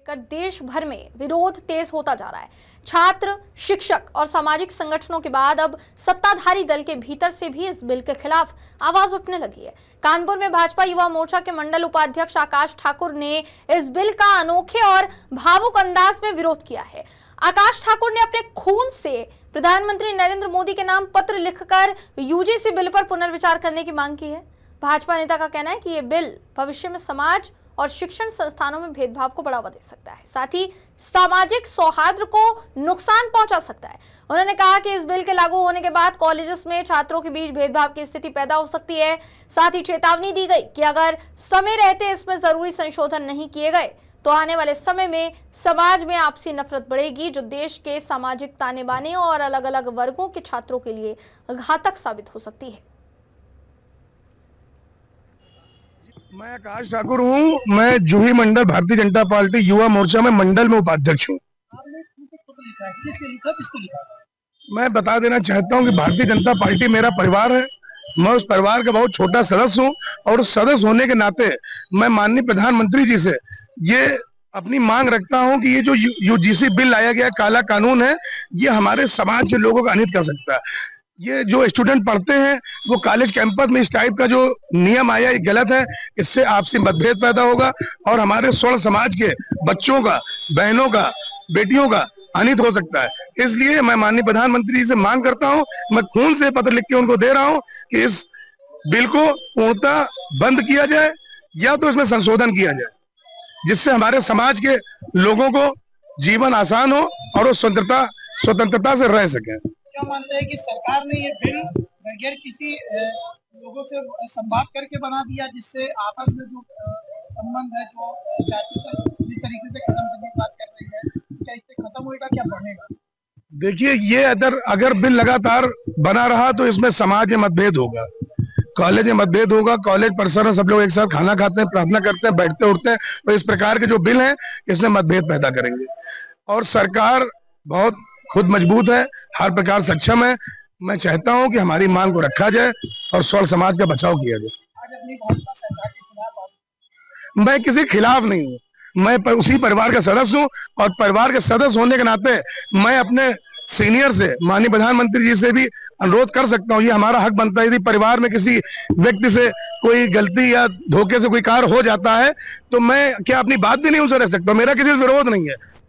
लेकर देश भर में विरोध तेज होता जा रहा है। छात्र, शिक्षक और सामाजिक संगठनों के बाद अब सत्ताधारी दल के भीतर से भी इस बिल के खिलाफ आवाज उठने लगी है। कानपुर में भाजपा युवा मोर्चा के मंडल उपाध्यक्ष आकाश ठाकुर ने इस बिल का अनोखे और भावुक अंदाज में विरोध किया है। आकाश ठाकुर ने अपने खून से प्रधानमंत्री नरेंद्र मोदी के नाम पत्र लिखकर यूजीसी बिल पर पुनर्विचार करने की मांग की है। भाजपा नेता का कहना है कि यह बिल भविष्य में समाज और शिक्षण संस्थानों में भेदभाव को बढ़ावा दे सकता है, साथ ही सामाजिक सौहार्द को नुकसान पहुंचा सकता है। उन्होंने कहा कि इस बिल के लागू होने के बाद कॉलेजेस में छात्रों के बीच भेदभाव की स्थिति पैदा हो सकती है। साथ ही चेतावनी दी गई कि अगर समय रहते इसमें जरूरी संशोधन नहीं किए गए तो आने वाले समय में समाज में आपसी नफरत बढ़ेगी, जो देश के सामाजिक ताने बाने और अलग अलग वर्गों के छात्रों के लिए घातक साबित हो सकती है। मैं आकाश ठाकुर हूँ। मैं जूही मंडल भारतीय जनता पार्टी युवा मोर्चा में मंडल में उपाध्यक्ष हूँ। मैं बता देना चाहता हूँ कि भारतीय जनता पार्टी मेरा परिवार है। मैं उस परिवार का बहुत छोटा सदस्य हूँ और उस सदस्य होने के नाते मैं माननीय प्रधानमंत्री जी से ये अपनी मांग रखता हूँ कि ये जो यूजीसी बिल लाया गया काला कानून है, ये हमारे समाज के लोगों को अनित कर सकता है। ये जो स्टूडेंट पढ़ते हैं वो कॉलेज कैंपस में इस टाइप का जो नियम आया ये गलत है। इससे आपसी मतभेद पैदा होगा और हमारे स्वर्ण समाज के बच्चों का, बहनों का, बेटियों का अनित हो सकता है। इसलिए मैं माननीय प्रधानमंत्री जी से मांग करता हूं, मैं खून से पत्र लिख के उनको दे रहा हूं कि इस बिल को पूर्णतः बंद किया जाए या तो इसमें संशोधन किया जाए, जिससे हमारे समाज के लोगों को जीवन आसान हो और वो स्वतंत्रता से रह सके। क्या मानते हैं कि सरकार ने ये बिल बगैर किसी लोगों से संवाद करके बना दिया, जिससे आपस में जो संबंध है, जो जाति का जिस तरीके से खत्म करने की बात कर रही है, क्या इससे खत्म होगा, क्या बढ़ेगा? देखिए, ये अगर बिल लगातार बना रहा तो इसमें समाज में मतभेद होगा, कॉलेज में मतभेद होगा। कॉलेज परिसर में सब लोग एक साथ खाना खाते हैं, प्रार्थना करते हैं, बैठते उठते हैं, तो इस प्रकार के जो बिल हैं इसमें मतभेद पैदा करेंगे। और सरकार बहुत खुद मजबूत है, हर प्रकार सक्षम है। मैं चाहता हूं कि हमारी मांग को रखा जाए और स्वर्ण समाज का बचाव किया जाए। मैं किसी के खिलाफ नहीं हूं, मैं उसी परिवार का सदस्य हूं और परिवार के सदस्य होने के नाते मैं अपने सीनियर से, माननीय प्रधानमंत्री जी से भी अनुरोध कर सकता हूं। ये हमारा हक बनता है। यदि परिवार में किसी व्यक्ति से कोई गलती या धोखे से कोई कार्य हो जाता है तो मैं क्या अपनी बात भी नहीं उनसे रख सकता? मेरा किसी से विरोध नहीं है।